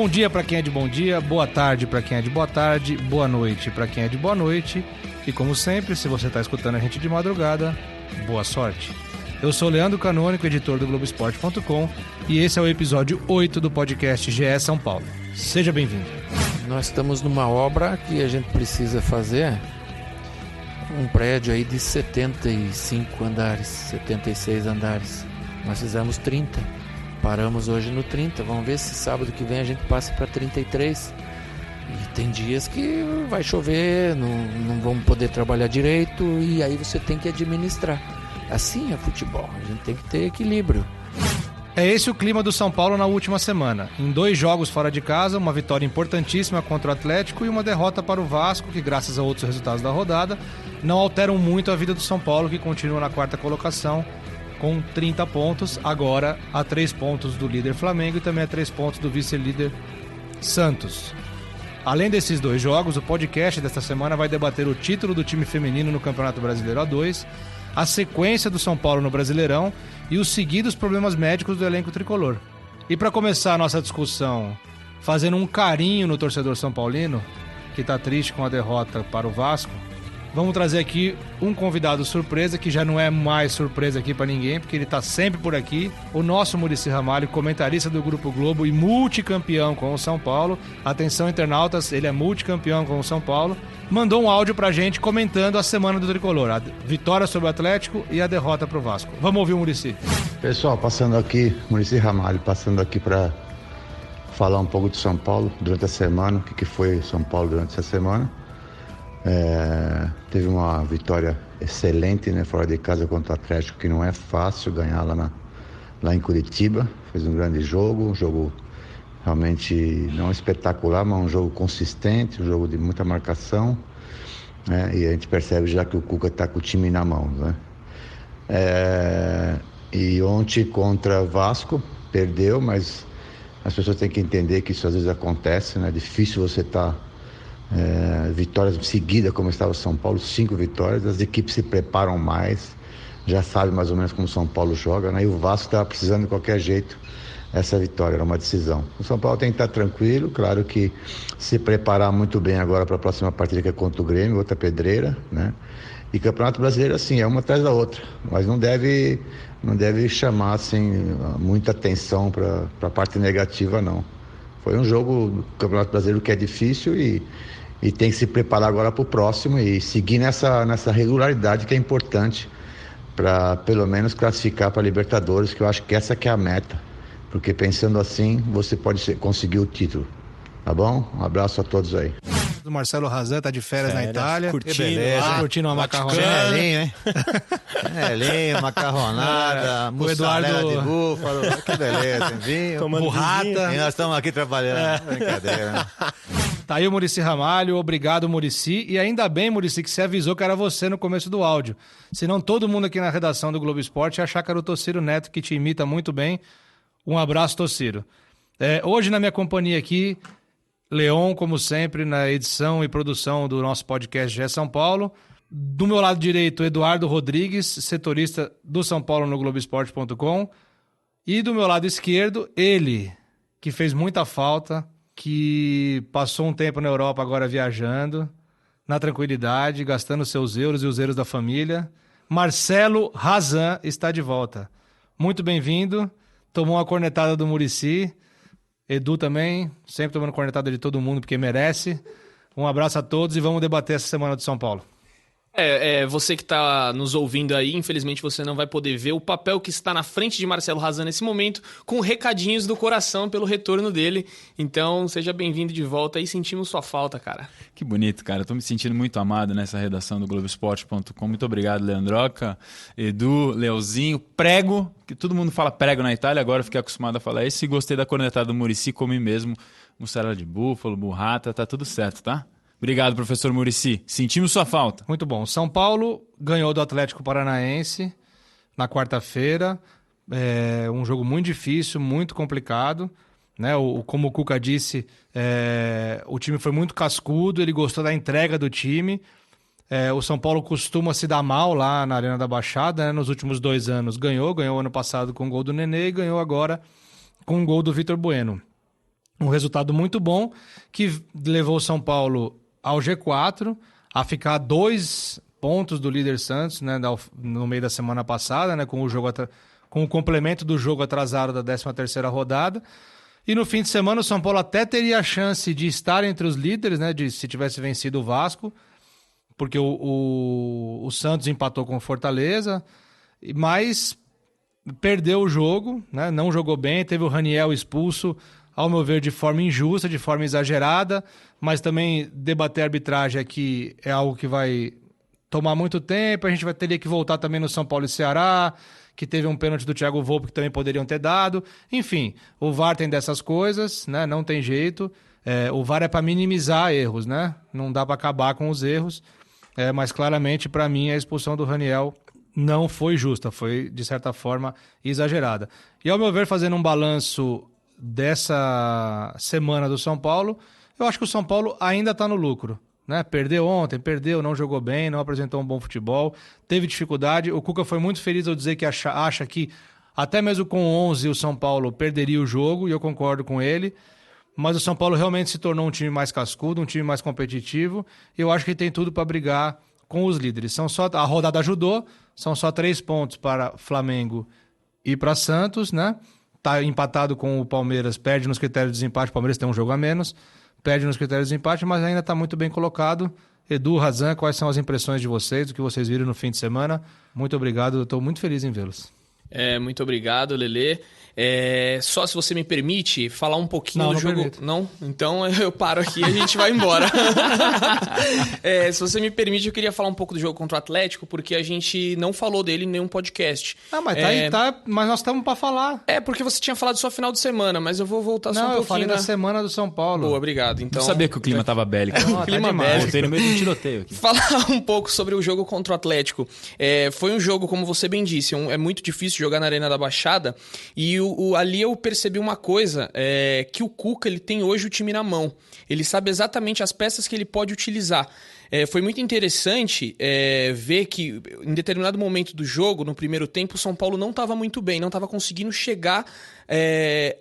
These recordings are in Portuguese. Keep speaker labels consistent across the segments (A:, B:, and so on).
A: Bom dia para quem é de bom dia, boa tarde para quem é de boa tarde, boa noite para quem é de boa noite. E como sempre, se você está escutando a gente de madrugada, boa sorte. Eu sou Leandro Canônico, editor do Globoesporte.com, e esse é o episódio 8 do podcast GE São Paulo. Seja bem-vindo.
B: Nós estamos numa obra que a gente precisa fazer um prédio aí de 75 andares, 76 andares. Nós fizemos 30, paramos hoje no 30, vamos ver se sábado que vem a gente passa para 33. E tem dias que vai chover, não vamos poder trabalhar direito e aí você tem que administrar. Assim é futebol, a gente tem que ter equilíbrio.
A: É esse o clima do São Paulo na última semana. Em 2 jogos fora de casa, uma vitória importantíssima contra o Atlético e uma derrota para o Vasco, que graças a outros resultados da rodada, não alteram muito a vida do São Paulo, que continua na 4ª colocação com 30 pontos, agora a 3 pontos do líder Flamengo e também a 3 pontos do vice-líder Santos. Além desses 2 jogos, o podcast desta semana vai debater o título do time feminino no Campeonato Brasileiro A2, a sequência do São Paulo no Brasileirão e os seguidos problemas médicos do elenco tricolor. E para começar a nossa discussão, fazendo um carinho no torcedor são paulino, que está triste com a derrota para o Vasco, vamos trazer aqui um convidado surpresa, que já não é mais surpresa aqui para ninguém, porque ele está sempre por aqui, o nosso Muricy Ramalho, comentarista do Grupo Globo e multicampeão com o São Paulo. Atenção, internautas, ele é multicampeão com o São Paulo. Mandou um áudio pra gente comentando a semana do Tricolor, a vitória sobre o Atlético e a derrota pro Vasco. Vamos ouvir o Muricy.
C: Pessoal, passando aqui, Muricy Ramalho, passando aqui para falar um pouco de São Paulo durante a semana, o que foi São Paulo durante essa semana. Teve uma vitória excelente, né, fora de casa contra o Atlético, que não é fácil ganhar lá em Curitiba. Fez um grande jogo, um jogo realmente não espetacular, mas um jogo consistente, um jogo de muita marcação, né, e a gente percebe já que o Cuca está com o time na mão, né. E ontem contra o Vasco, perdeu, mas as pessoas têm que entender que isso às vezes acontece, né, é difícil você estar vitórias seguidas como estava o São Paulo, 5 vitórias, as equipes se preparam mais, já sabem mais ou menos como o São Paulo joga, né? E o Vasco estava precisando de qualquer jeito essa vitória, era uma decisão. O São Paulo tem que estar tranquilo, claro que se preparar muito bem agora para a próxima partida, que é contra o Grêmio, outra pedreira, né? E Campeonato Brasileiro assim, é uma atrás da outra, mas não deve chamar assim muita atenção para a parte negativa, não. Foi um jogo do Campeonato Brasileiro que é difícil e tem que se preparar agora para o próximo e seguir nessa regularidade que é importante para pelo menos classificar para a Libertadores, que eu acho que essa que é a meta, porque pensando assim você pode conseguir o título, tá bom? Um abraço a todos aí.
A: O Marcelo Razan tá de férias na Itália, curtindo uma macarronada.
D: Chinelinho, hein? Chinelinho, macarronada, mussarela de búfalo, que beleza, tem vinho,
A: burrata.
D: E nós estamos aqui trabalhando, brincadeira, né?
A: Tá aí o Muricy Ramalho, obrigado Muricy, e ainda bem, Muricy, que você avisou que era você no começo do áudio, senão todo mundo aqui na redação do Globo Esporte ia achar que era o Tociro Neto, que te imita muito bem. Um abraço, Tociro. Hoje na minha companhia aqui, Leon, como sempre, na edição e produção do nosso podcast GE São Paulo. Do meu lado direito, Eduardo Rodrigues, setorista do São Paulo no Globoesporte.com. E do meu lado esquerdo, ele, que fez muita falta, que passou um tempo na Europa agora viajando, na tranquilidade, gastando seus euros e os euros da família. Marcelo Razan está de volta. Muito bem-vindo. Tomou uma cornetada do Muricy. Edu também, sempre tomando cornetada de todo mundo, porque merece. Um abraço a todos e vamos debater essa semana do São Paulo.
E: Você que está nos ouvindo aí, infelizmente você não vai poder ver o papel que está na frente de Marcelo Razan nesse momento, com recadinhos do coração pelo retorno dele. Então, seja bem-vindo de volta e sentimos sua falta, cara.
F: Que bonito, cara. Estou me sentindo muito amado nessa redação do Globoesporte.com. Muito obrigado, Leandroca, Edu, Leozinho, Prego, que todo mundo fala prego na Itália, agora eu fiquei acostumado a falar isso. E gostei da cornetada do Muricy, comi mesmo mussarela de búfalo, burrata, tá tudo certo, tá? Obrigado, professor Muricy. Sentimos sua falta.
A: Muito bom. São Paulo ganhou do Atlético Paranaense na quarta-feira. Um jogo muito difícil, muito complicado, né? Como o Cuca disse, o time foi muito cascudo, ele gostou da entrega do time. O São Paulo costuma se dar mal lá na Arena da Baixada, né? Nos últimos 2 anos ganhou ano passado com o gol do Nenê e ganhou agora com o gol do Vitor Bueno. Um resultado muito bom que levou o São Paulo ao G4, a ficar 2 pontos do líder Santos, né, no meio da semana passada, né, com o complemento do jogo atrasado da 13ª rodada. E no fim de semana o São Paulo até teria a chance de estar entre os líderes, né, se tivesse vencido o Vasco, porque o Santos empatou com o Fortaleza, mas perdeu o jogo, né, não jogou bem, teve o Raniel expulso, ao meu ver, de forma injusta, de forma exagerada, mas também debater a arbitragem aqui é algo que vai tomar muito tempo, a gente teria que voltar também no São Paulo e Ceará, que teve um pênalti do Thiago Volpi que também poderiam ter dado. Enfim, o VAR tem dessas coisas, né? Não tem jeito. O VAR é para minimizar erros, né? Não dá para acabar com os erros. Mas claramente, para mim, a expulsão do Raniel não foi justa, foi, de certa forma, exagerada. E, ao meu ver, fazendo um balanço dessa semana do São Paulo, eu acho que o São Paulo ainda está no lucro. Né? Perdeu ontem, não jogou bem, não apresentou um bom futebol, teve dificuldade. O Cuca foi muito feliz ao dizer que acha que até mesmo com 11 o São Paulo perderia o jogo, e eu concordo com ele. Mas o São Paulo realmente se tornou um time mais cascudo, um time mais competitivo, e eu acho que tem tudo para brigar com os líderes. A rodada ajudou, são só 3 pontos para Flamengo e para Santos, né? Tá empatado com o Palmeiras, perde nos critérios de desempate, o Palmeiras tem um jogo a menos, perde nos critérios de empate, mas ainda está muito bem colocado. Edu, Razan, quais são as impressões de vocês, do que vocês viram no fim de semana? Muito obrigado, eu estou muito feliz em vê-los.
E: Muito obrigado, Lelê. Só se você me permite falar um pouquinho do jogo.
A: Permito.
E: Não? Então eu paro aqui e a gente vai embora. Se você me permite, eu queria falar um pouco do jogo contra o Atlético, porque a gente não falou dele em nenhum podcast.
A: Mas mas nós estamos para falar.
E: Porque você tinha falado só final de semana, mas eu vou voltar só um pouquinho.
A: Eu falei da semana do São Paulo.
E: Boa, obrigado. Então,
F: não sabia que o clima estava bélico.
E: O clima bélico.
F: Botei no meio de um tiroteio aqui.
E: Falar um pouco sobre o jogo contra o Atlético. Foi um jogo, como você bem disse, é muito difícil jogar na Arena da Baixada, e ali eu percebi uma coisa, que o Cuca ele tem hoje o time na mão. Ele sabe exatamente as peças que ele pode utilizar. Foi muito interessante ver que em determinado momento do jogo, no primeiro tempo, o São Paulo não estava muito bem, não estava conseguindo chegar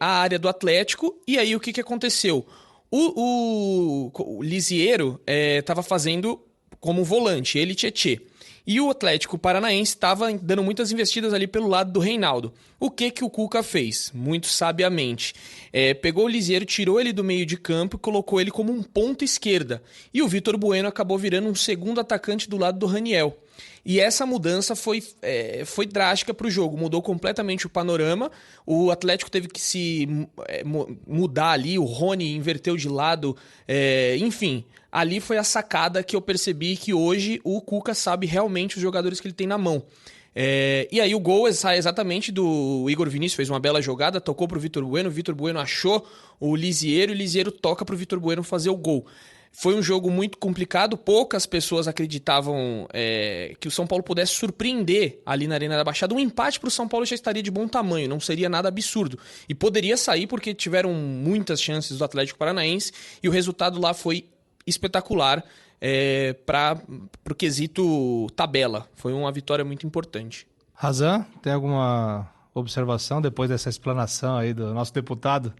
E: à área do Atlético, e aí o que aconteceu? O Lisiero estava fazendo como volante, ele e Tietê. E o Atlético Paranaense estava dando muitas investidas ali pelo lado do Reinaldo. O que o Cuca fez? Muito sabiamente. Pegou o Lisiero, tirou ele do meio de campo e colocou ele como um ponta esquerda. E o Vitor Bueno acabou virando um segundo atacante do lado do Raniel. E essa mudança foi drástica para o jogo, mudou completamente o panorama. O Atlético teve que se mudar ali, o Rony inverteu de lado, enfim. Ali foi a sacada que eu percebi que hoje o Cuca sabe realmente os jogadores que ele tem na mão. E aí o gol sai exatamente do Igor Vinícius, fez uma bela jogada, tocou pro Vitor Bueno, o Vitor Bueno achou o Lisiero, e o Lisiero toca pro Vitor Bueno fazer o gol. Foi um jogo muito complicado, poucas pessoas acreditavam que o São Paulo pudesse surpreender ali na Arena da Baixada. Um empate para o São Paulo já estaria de bom tamanho, não seria nada absurdo. E poderia sair porque tiveram muitas chances do Atlético Paranaense, e o resultado lá foi espetacular para o quesito tabela. Foi uma vitória muito importante.
A: Razan, tem alguma observação depois dessa explanação aí do nosso deputado?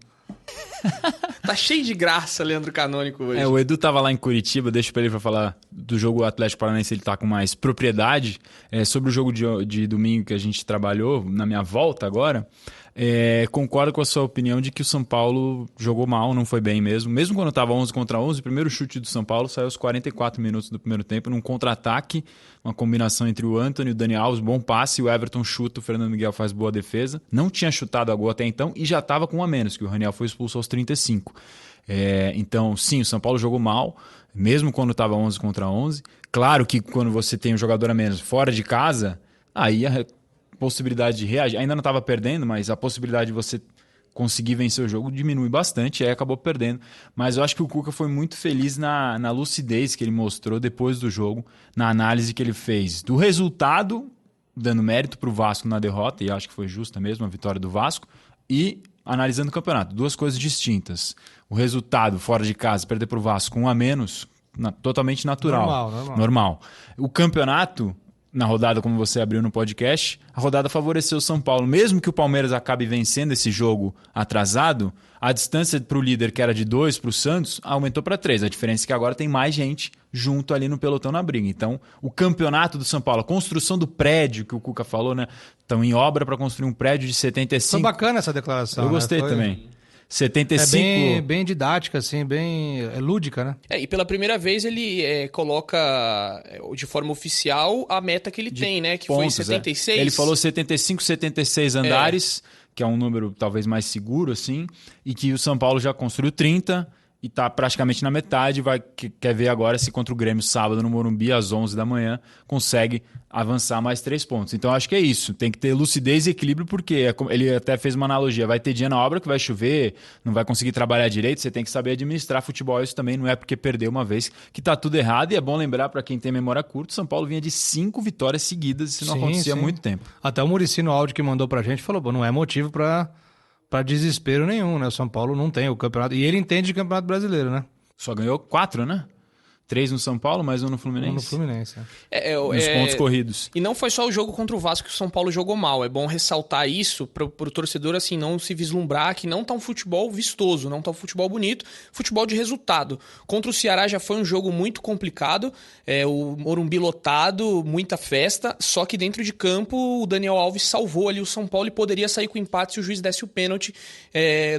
E: Tá cheio de graça, Leandro Canônico, hoje.
F: O Edu tava lá em Curitiba, deixa pra ele pra falar do jogo Atlético Paranaense, ele tá com mais propriedade. Sobre o jogo de domingo que a gente trabalhou, na minha volta agora, concordo com a sua opinião de que o São Paulo jogou mal, não foi bem mesmo. Mesmo quando tava 11 contra 11, o primeiro chute do São Paulo saiu aos 44 minutos do primeiro tempo, num contra-ataque, uma combinação entre o Antony e o Dani Alves, bom passe, o Everton chuta, o Fernando Miguel faz boa defesa. Não tinha chutado a gol até então e já tava com um a menos, que o Raniel foi expulso aos 35. Então, sim, o São Paulo jogou mal, mesmo quando estava 11 contra 11. Claro que quando você tem um jogador a menos fora de casa, aí a possibilidade de reagir, ainda não estava perdendo, mas a possibilidade de você conseguir vencer o jogo diminui bastante, aí acabou perdendo. Mas eu acho que o Cuca foi muito feliz na lucidez que ele mostrou depois do jogo, na análise que ele fez do resultado, dando mérito para o Vasco na derrota, e acho que foi justa mesmo a vitória do Vasco, e analisando o campeonato. Duas coisas distintas. O resultado fora de casa, perder para o Vasco com um a menos, totalmente natural.
A: Normal.
F: O campeonato, na rodada, como você abriu no podcast, a rodada favoreceu o São Paulo. Mesmo que o Palmeiras acabe vencendo esse jogo atrasado, a distância para o líder, que era de 2 para o Santos, aumentou para 3. A diferença é que agora tem mais gente junto ali no pelotão na briga. Então, o campeonato do São Paulo, a construção do prédio que o Cuca falou, né? Estão em obra para construir um prédio de 75...
A: Foi bacana essa declaração.
F: Eu gostei também. 75...
A: É bem didática, assim, bem lúdica, né?
E: E pela primeira vez ele coloca de forma oficial a meta que ele tem, né? Que
F: pontos,
E: foi 76.
F: Ele falou 75, 76 andares, que é um número talvez mais seguro, assim, e que o São Paulo já construiu 30 e está praticamente na metade. Quer ver agora se contra o Grêmio sábado no Morumbi, às 11 da manhã, consegue avançar mais 3 pontos. Então acho que é isso, tem que ter lucidez e equilíbrio, porque ele até fez uma analogia, vai ter dia na obra que vai chover, não vai conseguir trabalhar direito, você tem que saber administrar futebol. Isso também não é porque perdeu uma vez que tá tudo errado, e é bom lembrar para quem tem memória curta, o São Paulo vinha de 5 vitórias seguidas, isso não acontecia há muito tempo.
A: Até o Muricy no áudio que mandou pra gente falou, não é motivo para desespero nenhum, né? O São Paulo não tem o campeonato, e ele entende de campeonato brasileiro, né?
F: Só ganhou 4, né? 3 no São Paulo, mais 1 no Fluminense.
A: 1 no Fluminense,
F: Nos pontos corridos.
E: E não foi só o jogo contra o Vasco que o São Paulo jogou mal. É bom ressaltar isso pro torcedor, assim, não se vislumbrar que não tá um futebol vistoso, não tá um futebol bonito, futebol de resultado. Contra o Ceará já foi um jogo muito complicado, o Morumbi lotado, muita festa, só que dentro de campo o Daniel Alves salvou ali o São Paulo e poderia sair com empate se o juiz desse o pênalti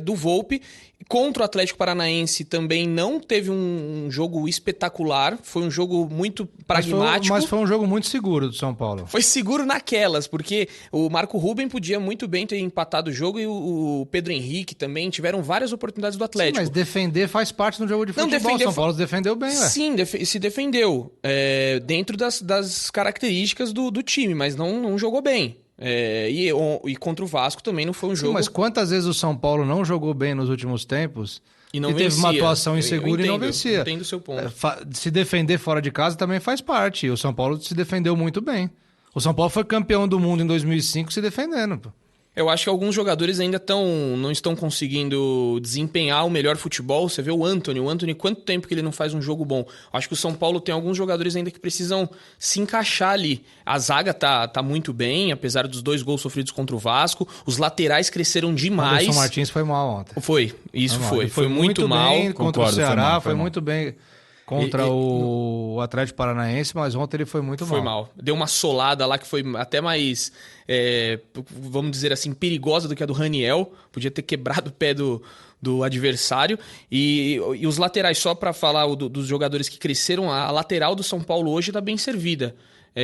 E: do Volpi. Contra o Atlético Paranaense também não teve um jogo espetacular, foi um jogo muito pragmático.
A: Mas foi um jogo muito seguro do São Paulo.
E: Foi seguro naquelas, porque o Marco Ruben podia muito bem ter empatado o jogo e o Pedro Henrique também tiveram várias oportunidades do Atlético.
A: Sim, mas defender faz parte do jogo de futebol. São Paulo se defendeu bem, ué.
E: Sim, se defendeu dentro das características do time, mas não jogou bem. E contra o Vasco também não foi um jogo...
A: Sim, mas quantas vezes o São Paulo não jogou bem nos últimos tempos
E: e não
A: teve uma atuação insegura e não vencia?
E: Eu entendo o seu ponto.
A: Se defender fora de casa também faz parte. E o São Paulo se defendeu muito bem. O São Paulo foi campeão do mundo em 2005 se defendendo, pô.
E: Eu acho que alguns jogadores ainda não estão conseguindo desempenhar o melhor futebol. Você vê o Antony, quanto tempo que ele não faz um jogo bom? Acho que o São Paulo tem alguns jogadores ainda que precisam se encaixar ali. A zaga tá muito bem, apesar dos 2 gols sofridos contra o Vasco. Os laterais cresceram demais.
A: O Anderson Martins foi mal ontem.
E: Foi muito mal.
A: Bem contra o Ceará, foi muito bem contra o Atlético Paranaense, mas ontem ele foi muito mal.
E: Foi mal. Deu uma solada lá que foi até mais, vamos dizer assim, perigosa do que a do Raniel. Podia ter quebrado o pé do adversário. E os laterais, só para falar dos jogadores que cresceram, a lateral do São Paulo hoje está bem servida.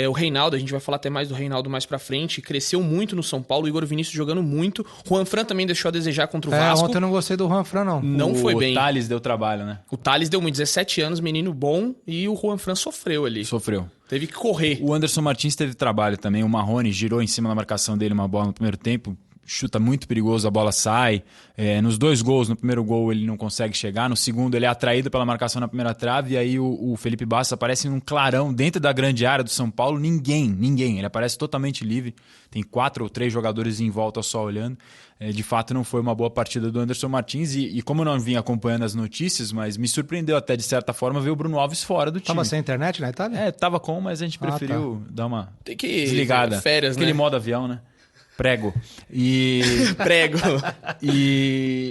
E: O Reinaldo, a gente vai falar até mais do Reinaldo mais pra frente, cresceu muito no São Paulo, o Igor Vinícius jogando muito, Juan Fran também deixou a desejar contra o Vasco.
A: Ontem eu não gostei do Juan Fran, não.
E: Não foi bem.
F: O Thales deu trabalho, né?
E: O Thales deu 17 anos, menino bom, e o Juan Fran sofreu ali. Teve que correr.
F: O Anderson Martins teve trabalho também, o Marrone girou em cima da marcação dele uma bola no primeiro tempo, chuta muito perigoso, a bola sai. Nos 2 gols, no primeiro gol ele não consegue chegar, no segundo ele é atraído pela marcação na primeira trave, e aí o Felipe Bastos aparece num clarão dentro da grande área do São Paulo, ninguém, ele aparece totalmente livre, tem 4 ou 3 jogadores em volta só olhando. De fato não foi uma boa partida do Anderson Martins, e como eu não vim acompanhando as notícias, mas me surpreendeu até de certa forma ver o Bruno Alves fora do time.
A: Tava sem internet na Itália?
F: Tava com, mas a gente preferiu dar uma
E: Tem que
F: desligada.
E: Férias,
F: aquele
E: né?
F: modo avião, né? Prego.
E: Prego.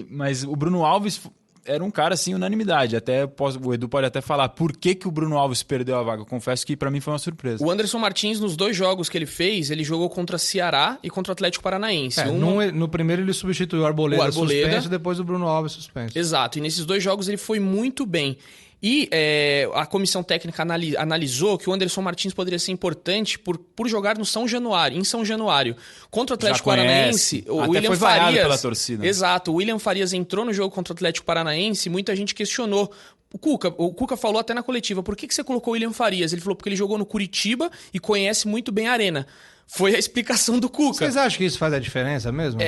F: Mas o Bruno Alves era um cara, assim, unanimidade. Até o Edu pode até falar por que o Bruno Alves perdeu a vaga. Eu confesso que pra mim foi uma surpresa.
E: O Anderson Martins, nos 2 jogos que ele fez, ele jogou contra Ceará e contra o Atlético Paranaense.
A: No primeiro ele substituiu o Arboleda suspenso, depois o Bruno Alves suspenso.
E: Exato, e nesses 2 jogos ele foi muito bem. E a comissão técnica analisou que o Anderson Martins poderia ser importante por jogar em São Januário. Contra o Atlético Paranaense, o
F: até
E: William
F: foi
E: Farias...
F: pela torcida.
E: Exato, o William Farias entrou no jogo contra o Atlético Paranaense e muita gente questionou. O Cuca falou até na coletiva, por que você colocou o William Farias? Ele falou porque ele jogou no Curitiba e conhece muito bem a arena. Foi a explicação do Cuca.
A: Vocês acham que isso faz a diferença mesmo?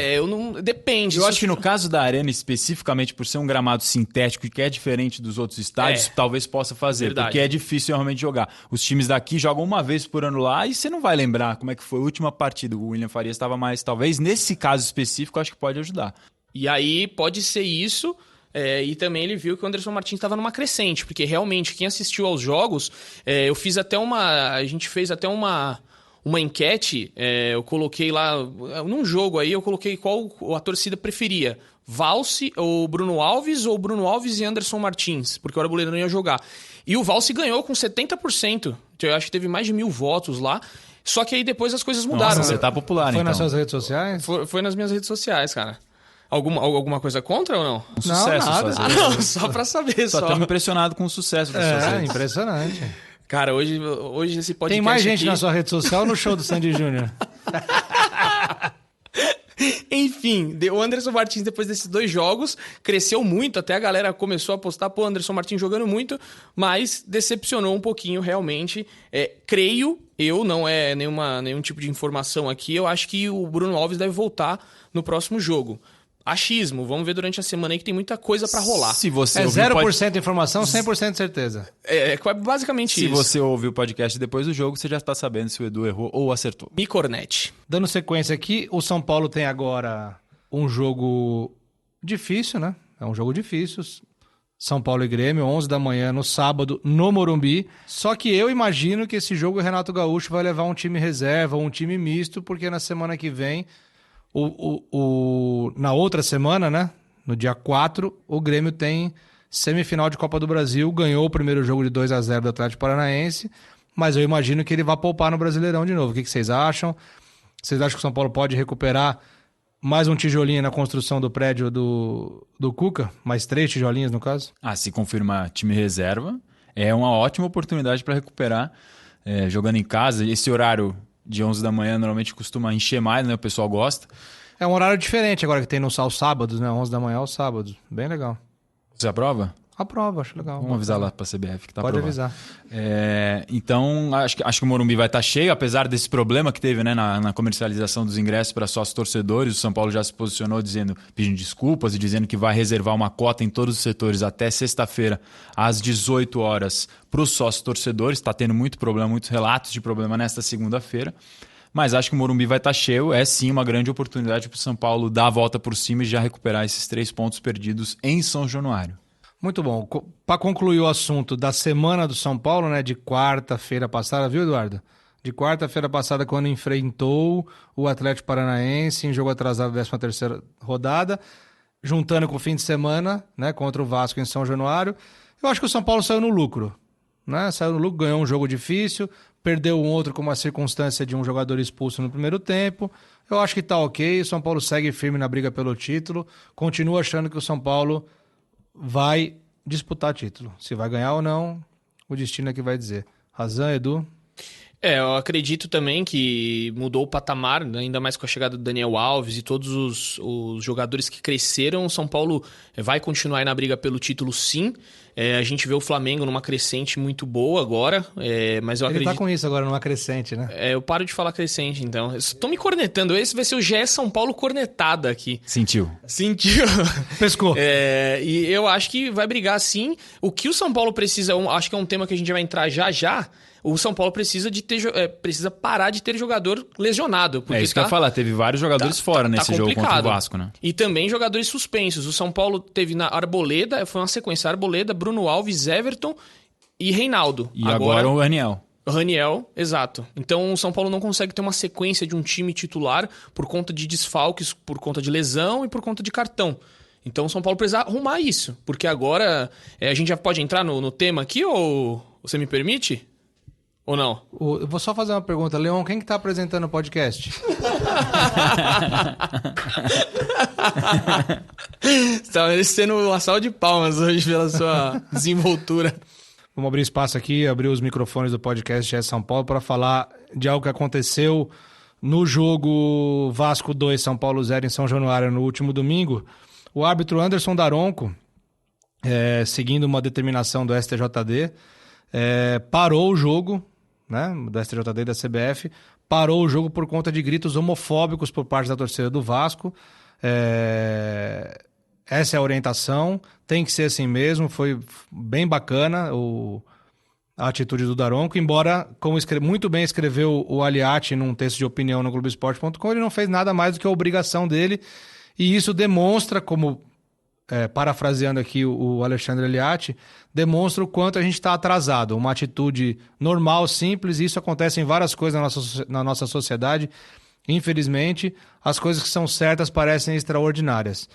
E: Depende.
F: Eu acho que no caso da Arena, especificamente por ser um gramado sintético e que é diferente dos outros estádios, talvez possa fazer,
E: verdade.
F: Porque é difícil realmente jogar. Os times daqui jogam uma vez por ano lá e você não vai lembrar como é que foi a última partida. O William Farias estava mais, talvez nesse caso específico, acho que pode ajudar.
E: E aí pode ser isso... e também ele viu que o Anderson Martins estava numa crescente, porque realmente quem assistiu aos jogos, a gente fez até uma uma enquete, eu coloquei lá, num jogo aí, eu coloquei qual a torcida preferia. Valse ou Bruno Alves, ou Bruno Alves e Anderson Martins, porque o Arboleda não ia jogar. E o Valse ganhou com 70%. Eu acho que teve mais de 1.000 votos lá. Só que aí depois as coisas mudaram.
F: Nossa, você tá popular,
A: Foi
F: então.
A: nas suas redes sociais?
E: Foi nas minhas redes sociais, cara. Alguma coisa contra ou não?
F: Um sucesso,
A: nada.
F: só.
E: Não, só pra saber,
F: Só estamos impressionados com o sucesso das suas redes.
A: Impressionante.
E: Cara, hoje esse podcast
A: Tem mais gente
E: aqui...
A: na sua rede social ou no show do Sandy Júnior?
E: Enfim, o Anderson Martins, depois desses 2 jogos, cresceu muito. Até a galera começou a apostar, pô, Anderson Martins jogando muito, mas decepcionou um pouquinho, realmente. Creio, não é nenhum tipo de informação aqui, eu acho que o Bruno Alves deve voltar no próximo jogo. Achismo, vamos ver durante a semana aí que tem muita coisa pra rolar.
F: Se você
A: 0% informação, 100% certeza.
E: É basicamente
F: Se
E: isso.
F: você ouviu o podcast depois do jogo, você já está sabendo se o Edu errou ou acertou.
E: Me cornete.
A: Dando sequência aqui, o São Paulo tem agora um jogo difícil, né? É um jogo difícil. São Paulo e Grêmio, 11 da manhã, no sábado, no Morumbi. Só que eu imagino que esse jogo o Renato Gaúcho vai levar um time reserva, um time misto, porque na semana que vem, na outra semana, né? No dia 4, o Grêmio tem semifinal de Copa do Brasil, ganhou o primeiro jogo de 2-0 do Atlético Paranaense, mas eu imagino que ele vai poupar no Brasileirão de novo. O que vocês acham? Vocês acham que o São Paulo pode recuperar mais um tijolinho na construção do prédio do Cuca? Mais 3 tijolinhos, no caso?
F: Se confirmar time reserva, é uma ótima oportunidade para recuperar jogando em casa. Esse horário de 11 da manhã normalmente costuma encher mais, né? O pessoal gosta.
A: É um horário diferente agora que tem aos sábados, né? 11 da manhã aos sábados. Bem legal.
F: Você aprova?
A: Aprova, acho legal.
F: Vamos avisar lá para a CBF que tá
A: Pode
F: aprovado.
A: avisar.
F: Então, acho que o Morumbi vai estar cheio, apesar desse problema que teve, né, na comercialização dos ingressos para sócios torcedores. O São Paulo já se posicionou pedindo desculpas e dizendo que vai reservar uma cota em todos os setores até sexta-feira, às 18 horas, para os sócios torcedores. Está tendo muito problema, muitos relatos de problema nesta segunda-feira. Mas acho que o Morumbi vai estar cheio. É sim uma grande oportunidade para o São Paulo dar a volta por cima e já recuperar esses 3 pontos perdidos em São Januário.
A: Muito bom. Para concluir o assunto da semana do São Paulo, né, de quarta-feira passada, viu, Eduardo? De quarta-feira passada, quando enfrentou o Atlético Paranaense em jogo atrasado da 13ª rodada, juntando com o fim de semana, né, contra o Vasco em São Januário, eu acho que o São Paulo saiu no lucro. Né? Saiu no lucro, ganhou um jogo difícil, perdeu um outro com uma circunstância de um jogador expulso no primeiro tempo. Eu acho que tá ok, o São Paulo segue firme na briga pelo título, continuo achando que o São Paulo vai disputar título. Se vai ganhar ou não, o destino é que vai dizer. Razão, Edu?
E: Eu acredito também que mudou o patamar, ainda mais com a chegada do Daniel Alves e todos os jogadores que cresceram. O São Paulo vai continuar aí na briga pelo título, sim. A gente vê o Flamengo numa crescente muito boa agora, mas eu acredito...
A: Ele tá com isso agora, numa crescente, né?
E: Eu paro de falar crescente, então. Estou me cornetando. Esse vai ser o GE São Paulo cornetada aqui.
F: Sentiu.
A: Pescou.
E: E eu acho que vai brigar, sim. O que o São Paulo precisa, acho que é um tema que a gente vai entrar já. O São Paulo precisa parar de ter jogador lesionado. Porque
F: Isso que eu ia falar, teve vários jogadores fora nesse jogo contra o Vasco, né?
E: E também jogadores suspensos. O São Paulo teve na Arboleda, foi uma sequência, Arboleda, Bruno Alves, Everton e Reinaldo.
F: E agora o Raniel.
E: Raniel, exato. Então o São Paulo não consegue ter uma sequência de um time titular por conta de desfalques, por conta de lesão e por conta de cartão. Então o São Paulo precisa arrumar isso. Porque agora a gente já pode entrar no tema aqui, ou você me permite? Ou não?
A: Eu vou só fazer uma pergunta. Leon, quem que tá apresentando o podcast?
E: Você tá merecendo uma salva de palmas hoje pela sua desenvoltura.
A: Vamos abrir espaço aqui, abrir os microfones do podcast GE São Paulo para falar de algo que aconteceu no jogo Vasco 2, São Paulo 0 em São Januário no último domingo. O árbitro Anderson Daronco, seguindo uma determinação do STJD, parou o jogo, né, do STJD e da CBF, parou o jogo por conta de gritos homofóbicos por parte da torcida do Vasco. Essa é a orientação, tem que ser assim mesmo, foi bem bacana a atitude do Daronco, embora, como muito bem escreveu o Aliati num texto de opinião no Globoesporte.com, ele não fez nada mais do que a obrigação dele, e isso demonstra, como parafraseando aqui o Alexandre Eliatti, demonstra o quanto a gente está atrasado. Uma atitude normal, simples, e isso acontece em várias coisas na nossa sociedade. Infelizmente, as coisas que são certas parecem extraordinárias.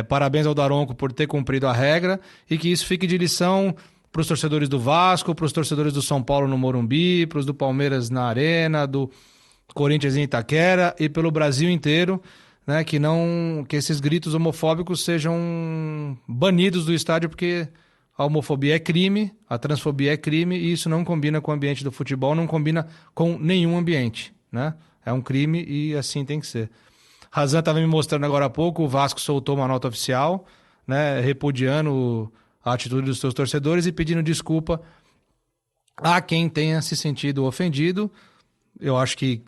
A: Parabéns ao Daronco por ter cumprido a regra e que isso fique de lição para os torcedores do Vasco, para os torcedores do São Paulo no Morumbi, para os do Palmeiras na Arena, do Corinthians em Itaquera e pelo Brasil inteiro, né, que esses gritos homofóbicos sejam banidos do estádio, porque a homofobia é crime, a transfobia é crime e isso não combina com o ambiente do futebol, não combina com nenhum ambiente, né? É um crime e assim tem que ser. Razan estava me mostrando agora há pouco, o Vasco soltou uma nota oficial, né, repudiando a atitude dos seus torcedores e pedindo desculpa a quem tenha se sentido ofendido. Eu acho que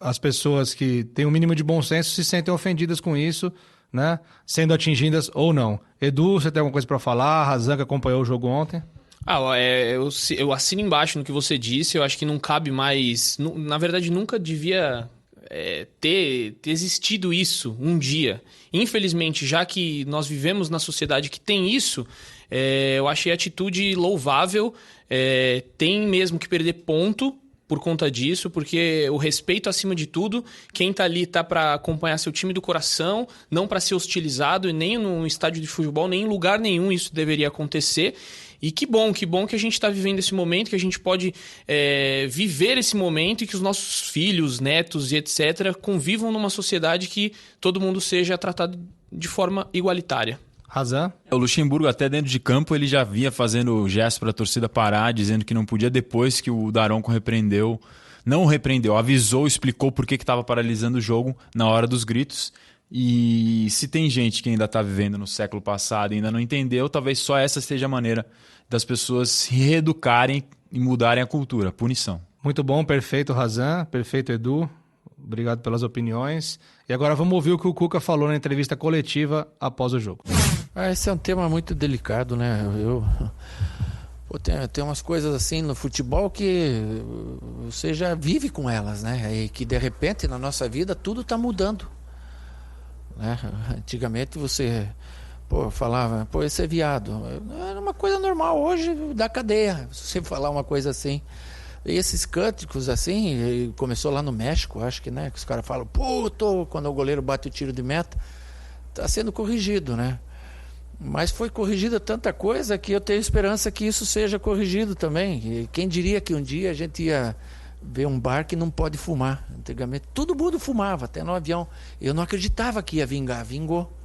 A: as pessoas que têm o mínimo de bom senso se sentem ofendidas com isso, né, sendo atingidas ou não. Edu, você tem alguma coisa para falar? Razan, que acompanhou o jogo ontem.
E: Eu assino embaixo no que você disse. Eu acho que não cabe mais... Na verdade, nunca devia ter existido isso um dia. Infelizmente, já que nós vivemos na sociedade que tem isso, eu achei a atitude louvável. Tem mesmo que perder ponto por conta disso, porque o respeito acima de tudo, quem tá ali tá para acompanhar seu time do coração, não para ser hostilizado, e nem no estádio de futebol, nem em lugar nenhum isso deveria acontecer. E que bom que a gente está vivendo esse momento, que a gente pode viver esse momento e que os nossos filhos, netos e etc. convivam numa sociedade que todo mundo seja tratado de forma igualitária.
A: Razan?
F: O Luxemburgo, até dentro de campo, ele já vinha fazendo gesto para a torcida parar, dizendo que não podia, depois que o Daronco repreendeu. Não repreendeu, avisou, explicou por que estava paralisando o jogo na hora dos gritos. E se tem gente que ainda está vivendo no século passado e ainda não entendeu, talvez só essa seja a maneira das pessoas se reeducarem e mudarem a cultura, punição.
A: Muito bom, perfeito, Razan, perfeito, Edu. Obrigado pelas opiniões. E agora vamos ouvir o que o Cuca falou na entrevista coletiva após o jogo.
B: Esse é um tema muito delicado, né? Tem umas coisas assim no futebol que você já vive com elas, né? E que de repente na nossa vida tudo está mudando, né? Antigamente você falava, esse é viado. Era uma coisa normal, hoje dá cadeia se você falar uma coisa assim. E esses cânticos assim, começou lá no México, acho que, né? Que os caras falam, puto, quando o goleiro bate o tiro de meta, está sendo corrigido, né? Mas foi corrigida tanta coisa que eu tenho esperança que isso seja corrigido também. E quem diria que um dia a gente ia ver um bar que não pode fumar? Antigamente todo mundo fumava, até no avião. Eu não acreditava que ia vingar, vingou.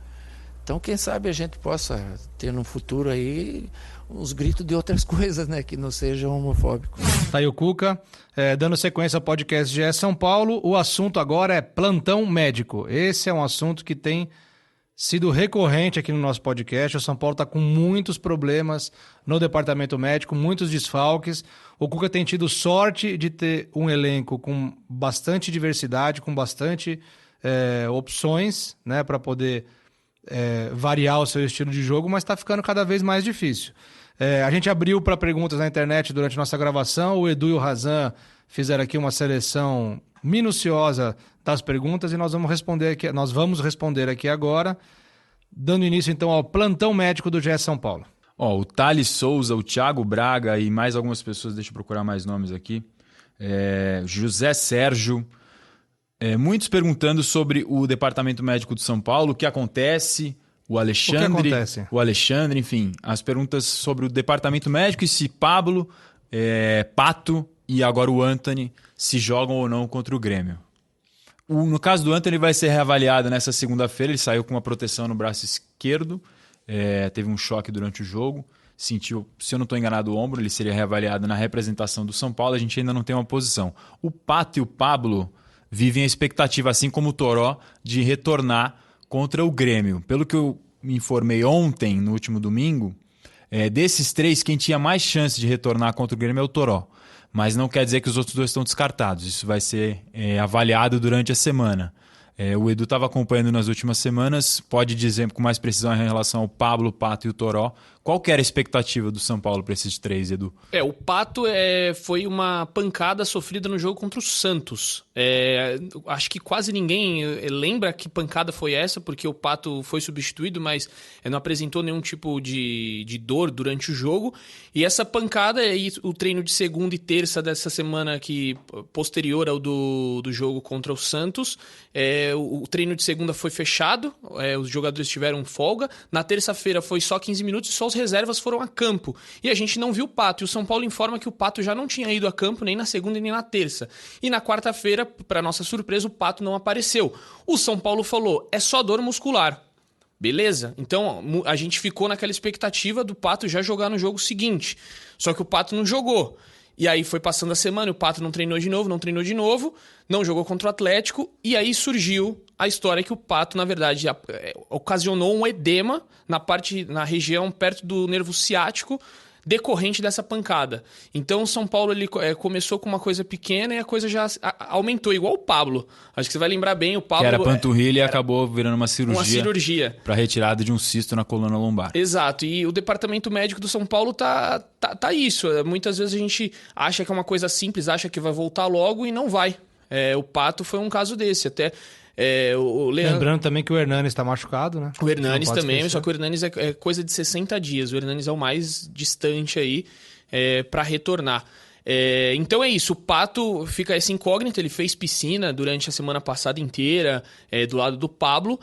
B: Então quem sabe a gente possa ter no futuro aí uns gritos de outras coisas, né, que não sejam homofóbicos.
A: Tá aí o Cuca, dando sequência ao podcast GE São Paulo. O assunto agora é plantão médico. Esse é um assunto que tem sido recorrente aqui no nosso podcast. O São Paulo está com muitos problemas no departamento médico, muitos desfalques. O Cuca tem tido sorte de ter um elenco com bastante diversidade, com bastante opções, né, para poder variar o seu estilo de jogo, mas está ficando cada vez mais difícil. A gente abriu para perguntas na internet durante nossa gravação. O Edu e o Razan fizeram aqui uma seleção minuciosa das perguntas e nós vamos responder aqui agora, dando início então ao plantão médico do GE São Paulo.
F: O Thales Souza, o Thiago Braga e mais algumas pessoas, deixa eu procurar mais nomes aqui. José Sérgio, muitos perguntando sobre o departamento médico do São Paulo, o que acontece, o Alexandre, enfim, as perguntas sobre o departamento médico e se Pablo, Pato e agora o Antony se jogam ou não contra o Grêmio. No caso do Antony, vai ser reavaliado nessa segunda-feira. Ele saiu com uma proteção no braço esquerdo, teve um choque durante o jogo, sentiu, se eu não estou enganado, o ombro. Ele seria reavaliado na representação do São Paulo. A gente ainda não tem uma posição. O Pato e o Pablo vivem a expectativa, assim como o Toró, de retornar contra o Grêmio. Pelo que eu me informei ontem, no último domingo, desses três, quem tinha mais chance de retornar contra o Grêmio é o Toró. Mas não quer dizer que os outros dois estão descartados. Isso vai ser avaliado durante a semana. O Edu estava acompanhando nas últimas semanas, pode dizer com mais precisão em relação ao Pablo, o Pato e o Toró, Qual que era a expectativa do São Paulo para esses 3, Edu?
E: O Pato foi uma pancada sofrida no jogo contra o Santos. Acho que quase ninguém lembra que pancada foi essa, porque o Pato foi substituído, mas não apresentou nenhum tipo de dor durante o jogo. E essa pancada, o treino de segunda e terça dessa semana posterior ao do jogo contra o Santos, o treino de segunda foi fechado, os jogadores tiveram folga. Na terça-feira foi só 15 minutos e só os reservas foram a campo. E a gente não viu o Pato. E o São Paulo informa que o Pato já não tinha ido a campo nem na segunda nem na terça. E na quarta-feira, para nossa surpresa, o Pato não apareceu. O São Paulo falou, é só dor muscular. Beleza? Então a gente ficou naquela expectativa do Pato já jogar no jogo seguinte. Só que o Pato não jogou. E aí foi passando a semana, o Pato não treinou de novo, não jogou contra o Atlético, e aí surgiu a história que o Pato, na verdade, ocasionou um edema na região perto do nervo ciático, decorrente dessa pancada. Então o São Paulo ele começou com uma coisa pequena e a coisa já aumentou, igual o Pablo. Acho que você vai lembrar bem, o Pablo...
F: Que era panturrilha e acabou virando uma cirurgia. Para retirada de um cisto na coluna lombar.
E: Exato, e o departamento médico do São Paulo tá isso. Muitas vezes a gente acha que é uma coisa simples, acha que vai voltar logo e não vai. O Pato foi um caso desse, até...
A: Lembrando também que o Hernanes está machucado, né?
E: O Hernanes também, esquecer. Só que o Hernanes é coisa de 60 dias. O Hernanes é o mais distante aí para retornar. Então é isso, o Pato fica essa incógnita. Ele fez piscina durante a semana passada inteira, do lado do Pablo,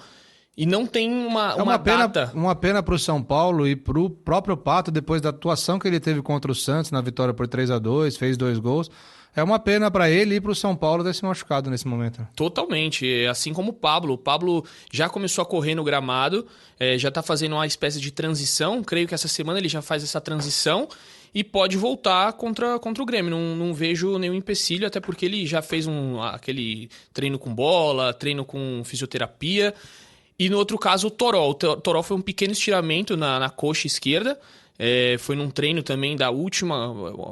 E: e não tem uma data.
A: Uma pena para o São Paulo e para o próprio Pato, depois da atuação que ele teve contra o Santos na vitória por 3-2, fez 2 gols. É uma pena para ele e para o São Paulo ter se machucado nesse momento.
E: Totalmente, assim como o Pablo. O Pablo já começou a correr no gramado, já está fazendo uma espécie de transição. Creio que essa semana ele já faz essa transição e pode voltar contra o Grêmio. Não vejo nenhum empecilho, até porque ele já fez aquele treino com bola, treino com fisioterapia. E no outro caso, o Toró. O Toró foi um pequeno estiramento na coxa esquerda. Foi num treino também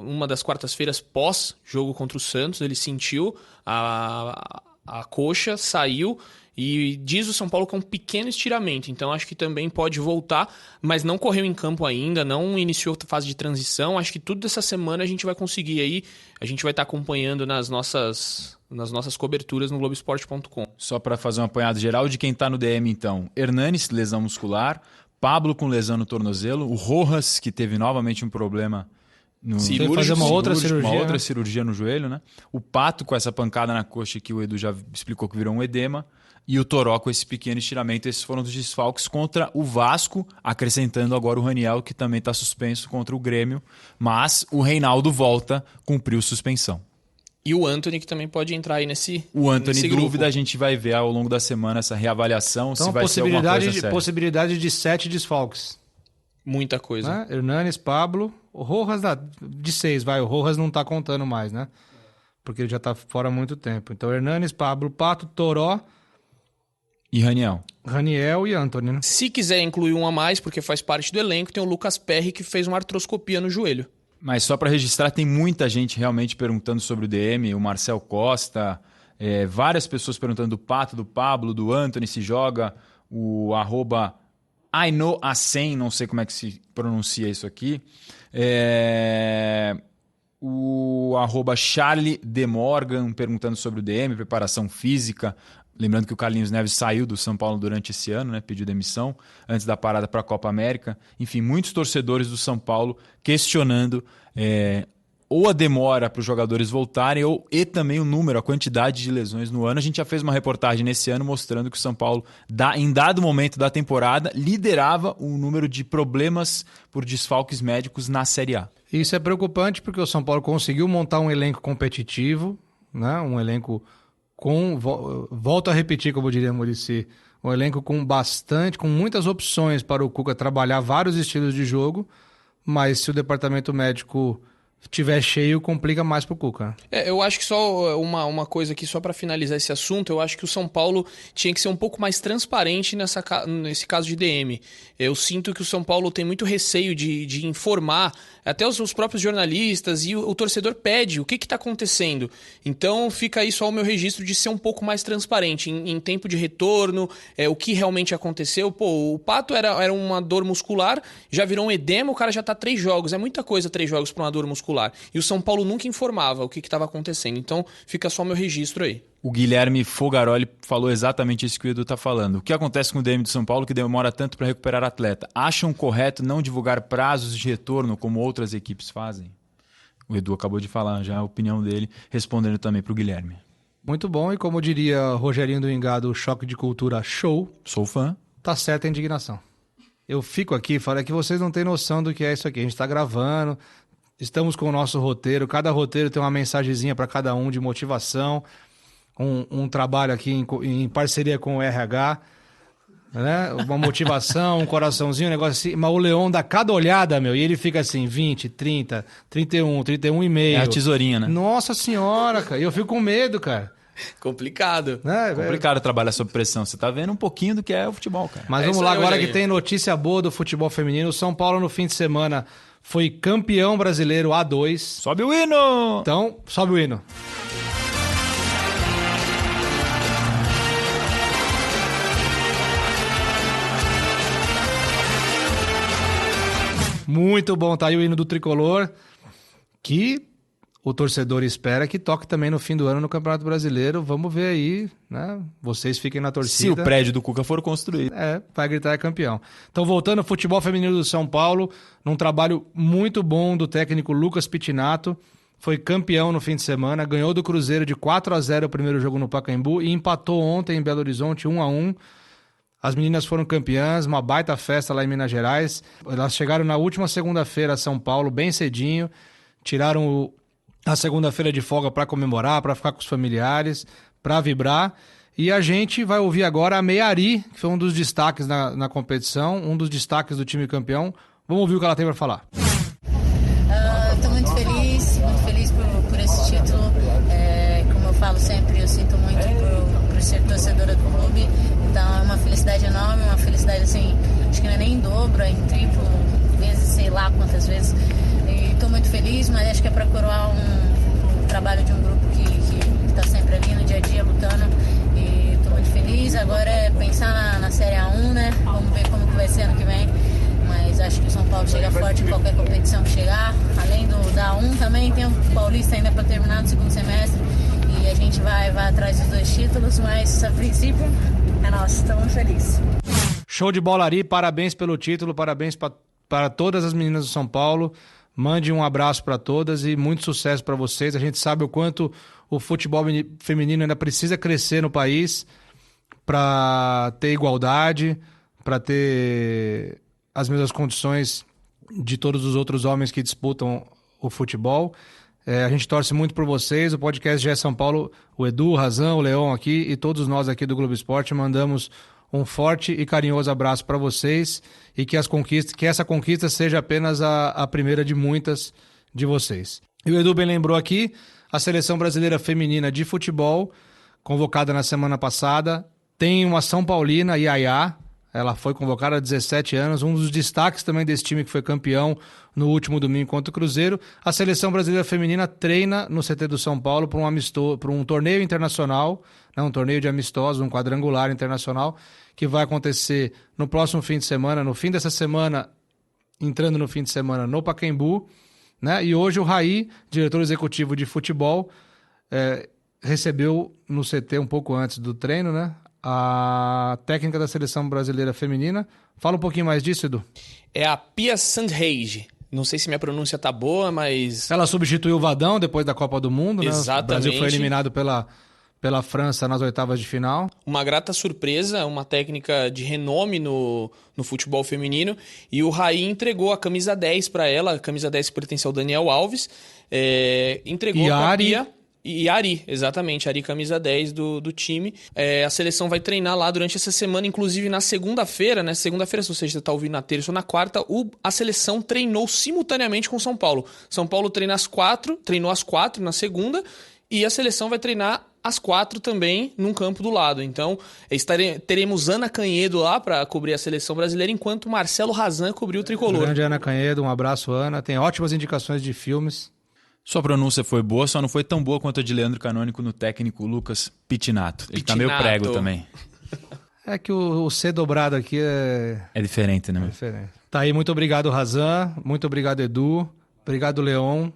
E: uma das quartas-feiras pós-jogo contra o Santos. Ele sentiu a coxa, saiu e diz o São Paulo que é um pequeno estiramento. Então acho que também pode voltar, mas não correu em campo ainda, não iniciou a fase de transição. Acho que tudo dessa semana a gente vai conseguir aí. A gente vai estar acompanhando nas nossas coberturas no Globoesporte.com.
F: Só para fazer um apanhado geral de quem está no DM então. Hernanes, lesão muscular. Pablo com lesão no tornozelo, o Rojas, que teve novamente um problema no
A: fazer uma outra
F: cirurgia no joelho, né? O Pato com essa pancada na coxa que o Edu já explicou que virou um edema, e o Toró com esse pequeno estiramento. Esses foram os desfalques contra o Vasco, acrescentando agora o Raniel, que também está suspenso contra o Grêmio, mas o Reinaldo volta, cumpriu suspensão.
E: E o Antony, que também pode entrar aí nesse
F: O Antony,
E: nesse
F: dúvida,
E: grupo.
F: A gente vai ver ao longo da semana essa reavaliação,
A: então,
F: se vai ser alguma coisa séria.
A: Possibilidade de 7 desfalques.
E: Muita coisa.
A: Né? Hernanes, Pablo, o Rojas de 6, vai. O Rojas não tá contando mais, né? Porque ele já tá fora há muito tempo. Então, Hernanes, Pablo, Pato, Toró...
F: E
A: Raniel e Antony, né?
E: Se quiser incluir um a mais, porque faz parte do elenco, tem o Lucas Perry, que fez uma artroscopia no joelho.
F: Mas só para registrar, tem muita gente realmente perguntando sobre o DM, o Marcel Costa, várias pessoas perguntando do Pato, do Pablo, do Antony, se joga, o @IKnowA100, não sei como é que se pronuncia isso aqui, o @Charlie de Morgan perguntando sobre o DM, preparação física. Lembrando que o Carlinhos Neves saiu do São Paulo durante esse ano, né? Pediu demissão antes da parada para a Copa América. Enfim, muitos torcedores do São Paulo questionando ou a demora para os jogadores voltarem e também o número, a quantidade de lesões no ano. A gente já fez uma reportagem nesse ano mostrando que o São Paulo, em dado momento da temporada, liderava o número de problemas por desfalques médicos na Série A.
A: Isso é preocupante porque o São Paulo conseguiu montar um elenco competitivo, né? Um elenco volto a repetir, como diria Muricy, um elenco com muitas opções para o Cuca trabalhar vários estilos de jogo, mas se o departamento médico tiver cheio, complica mais pro Cuca.
E: Eu acho que só uma coisa aqui, só para finalizar esse assunto, eu acho que o São Paulo tinha que ser um pouco mais transparente nesse caso de DM. Eu sinto que o São Paulo tem muito receio de informar, até os próprios jornalistas, e o torcedor pede o que está acontecendo. Então fica aí só o meu registro de ser um pouco mais transparente em tempo de retorno, o que realmente aconteceu. Pô, o Pato era uma dor muscular, já virou um edema, o cara já tá 3 jogos. É muita coisa 3 jogos para uma dor muscular. E o São Paulo nunca informava o que estava acontecendo. Então fica só o meu registro aí.
F: O Guilherme Fogaroli falou exatamente isso que o Edu está falando. O que acontece com o DM do São Paulo que demora tanto para recuperar atleta? Acham correto não divulgar prazos de retorno como outras equipes fazem? O Edu acabou de falar já a opinião dele, respondendo também para o Guilherme.
A: Muito bom, e como diria Rogerinho do Engado, choque de cultura show.
F: Sou fã.
A: Tá certa a indignação. Eu fico aqui e falo que vocês não têm noção do que é isso aqui. A gente está gravando, estamos com o nosso roteiro, cada roteiro tem uma mensagenzinha para cada um de motivação, um trabalho aqui em parceria com o RH, né? Uma motivação, um coraçãozinho, um negócio assim. Mas o Leon dá cada olhada, meu, e ele fica assim, 20, 30, 31, 31,5.
F: É a tesourinha, né?
A: Nossa senhora, cara, e eu fico com medo, cara.
E: Complicado.
A: Né?
F: Complicado trabalhar sob pressão. Você tá vendo um pouquinho do que é o futebol, cara.
A: Mas vamos lá, agora que tem notícia boa do futebol feminino. O São Paulo no fim de semana foi campeão brasileiro A2.
F: Sobe o hino!
A: Então, sobe o hino. Muito bom, tá aí o hino do Tricolor, que o torcedor espera que toque também no fim do ano no Campeonato Brasileiro. Vamos ver aí, né? Vocês fiquem na torcida.
F: Se o prédio do Cuca for construído.
A: Vai gritar é campeão. Então, voltando ao futebol feminino do São Paulo, num trabalho muito bom do técnico Lucas Pitinato, foi campeão no fim de semana, ganhou do Cruzeiro de 4-0 o primeiro jogo no Pacaembu e empatou ontem em Belo Horizonte 1-1. As meninas foram campeãs, uma baita festa lá em Minas Gerais. Elas chegaram na última segunda-feira a São Paulo, bem cedinho, tiraram a segunda-feira de folga para comemorar, para ficar com os familiares, para vibrar. E a gente vai ouvir agora a Meiari, que foi um dos destaques na competição, um dos destaques do time campeão. Vamos ouvir o que ela tem para falar.
G: Estou muito feliz por esse título. Como eu falo sempre, eu sinto muito por ser torcedora do clube. Então é uma felicidade enorme, uma felicidade assim, acho que não é nem em dobro, é em triplo, vezes, sei lá quantas vezes. E estou muito feliz, mas acho que é para coroar um trabalho de um grupo que está sempre ali no dia a dia lutando. E estou muito feliz. Agora é pensar na Série A1, né? Vamos ver como que vai ser ano que vem. Mas acho que o São Paulo chega forte em qualquer competição que chegar. Além da A1 também tem o Paulista ainda para terminar no segundo semestre. E a gente vai atrás dos 2 títulos, mas a princípio é nosso, estamos felizes.
A: Show de bola, Ari, parabéns pelo título, parabéns para todas as meninas do São Paulo. Mande um abraço para todas e muito sucesso para vocês. A gente sabe o quanto o futebol feminino ainda precisa crescer no país para ter igualdade, para ter as mesmas condições de todos os outros homens que disputam o futebol. A gente torce muito por vocês. O podcast GE São Paulo, o Edu, o Razão, o Leon aqui e todos nós aqui do Globo Esporte mandamos um forte e carinhoso abraço para vocês e que essa conquista seja apenas a primeira de muitas de vocês. E o Edu bem lembrou aqui, a Seleção Brasileira Feminina de Futebol, convocada na semana passada, tem uma São Paulina, Iaiá. Ela foi convocada há 17 anos, um dos destaques também desse time que foi campeão no último domingo contra o Cruzeiro. A Seleção Brasileira Feminina treina no CT do São Paulo para um torneio internacional, um torneio de amistosos, um quadrangular internacional, que vai acontecer no próximo fim de semana, no fim dessa semana, entrando no fim de semana no Pacaembu, né? E hoje o Raí, diretor executivo de futebol, recebeu no CT um pouco antes do treino, né? A técnica da Seleção Brasileira Feminina. Fala um pouquinho mais disso, Edu.
E: É a Pia Sandhage. Não sei se minha pronúncia tá boa, mas...
A: Ela substituiu o Vadão depois da Copa do Mundo, né?
E: Exatamente.
A: O Brasil foi eliminado pela França nas oitavas de final.
E: Uma grata surpresa, uma técnica de renome no futebol feminino. E o Raí entregou a camisa 10 para ela. A camisa 10 pertence ao Daniel Alves. Entregou para a Pia. E Ari, exatamente, Ari camisa 10 do time. A seleção vai treinar lá durante essa semana, inclusive na segunda-feira, né? Segunda-feira, se você está ouvindo na terça ou na quarta, a seleção treinou simultaneamente com o São Paulo. São Paulo treinou às 4 na segunda, e a seleção vai treinar às 4 também num campo do lado. Então, teremos Ana Canhedo lá para cobrir a seleção brasileira, enquanto Marcelo Razan cobriu o tricolor.
A: Grande Ana Canhedo, um abraço, Ana. Tem ótimas indicações de filmes.
F: Sua pronúncia foi boa, só não foi tão boa quanto a de Leandro Canônico no técnico Lucas Pitinato. Ele tá meio prego também.
A: É que o C dobrado aqui
F: é diferente, né?
A: É diferente. Tá aí, muito obrigado, Razan. Muito obrigado, Edu. Obrigado, Leon.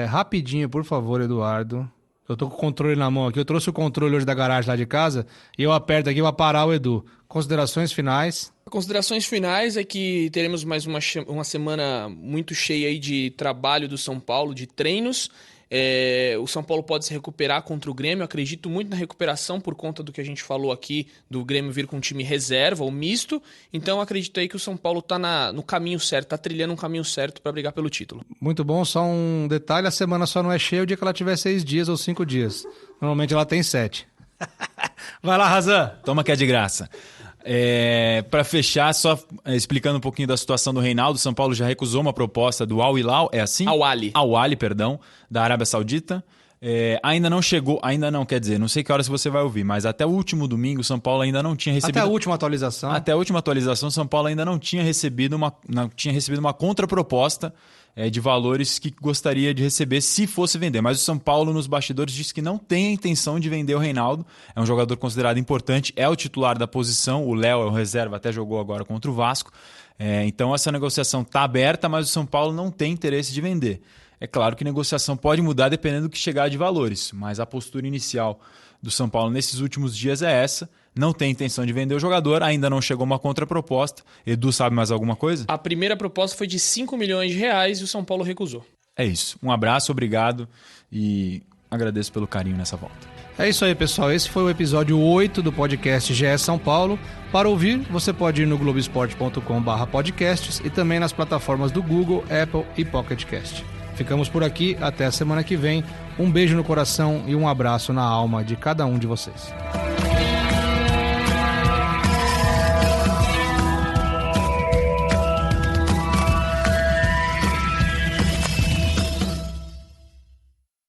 A: Rapidinho, por favor, Eduardo. Eu tô com o controle na mão aqui. Eu trouxe o controle hoje da garagem lá de casa e eu aperto aqui pra parar o Edu. Considerações finais.
E: Considerações finais é que teremos mais uma semana muito cheia aí de trabalho do São Paulo, de treinos. O São Paulo pode se recuperar contra o Grêmio. Eu acredito muito na recuperação por conta do que a gente falou aqui, do Grêmio vir com um time reserva ou misto. Então eu acredito aí que o São Paulo tá no caminho certo, tá trilhando um caminho certo para brigar pelo título.
A: Muito bom, só um detalhe, a semana só não é cheia o dia que ela tiver 6 dias ou 5 dias. Normalmente ela tem 7. Vai lá, Razan.
F: Toma que é de graça. Para fechar, só explicando um pouquinho da situação do Reinaldo, São Paulo já recusou uma proposta do Al Hilal, é assim?
E: Al Ahly,
F: da Arábia Saudita. Ainda não chegou, quer dizer, não sei que hora você vai ouvir, mas até o último domingo, São Paulo ainda não tinha recebido...
A: Até a última atualização,
F: São Paulo ainda não tinha recebido uma contraproposta de valores que gostaria de receber se fosse vender. Mas o São Paulo, nos bastidores, disse que não tem a intenção de vender o Reinaldo. É um jogador considerado importante, é o titular da posição. O Léo é o reserva, até jogou agora contra o Vasco. Então essa negociação está aberta, mas o São Paulo não tem interesse de vender. É claro que a negociação pode mudar dependendo do que chegar de valores, mas a postura inicial do São Paulo nesses últimos dias é essa. Não tem intenção de vender o jogador, ainda não chegou uma contraproposta. Edu, sabe mais alguma coisa?
E: A primeira proposta foi de 5 milhões de reais e o São Paulo recusou.
F: É isso. Um abraço, obrigado e agradeço pelo carinho nessa volta.
A: É isso aí, pessoal. Esse foi o episódio 8 do podcast GE São Paulo. Para ouvir, você pode ir no globesport.com/podcasts e também nas plataformas do Google, Apple e Pocket Cast. Ficamos por aqui, até a semana que vem. Um beijo no coração e um abraço na alma de cada um de vocês.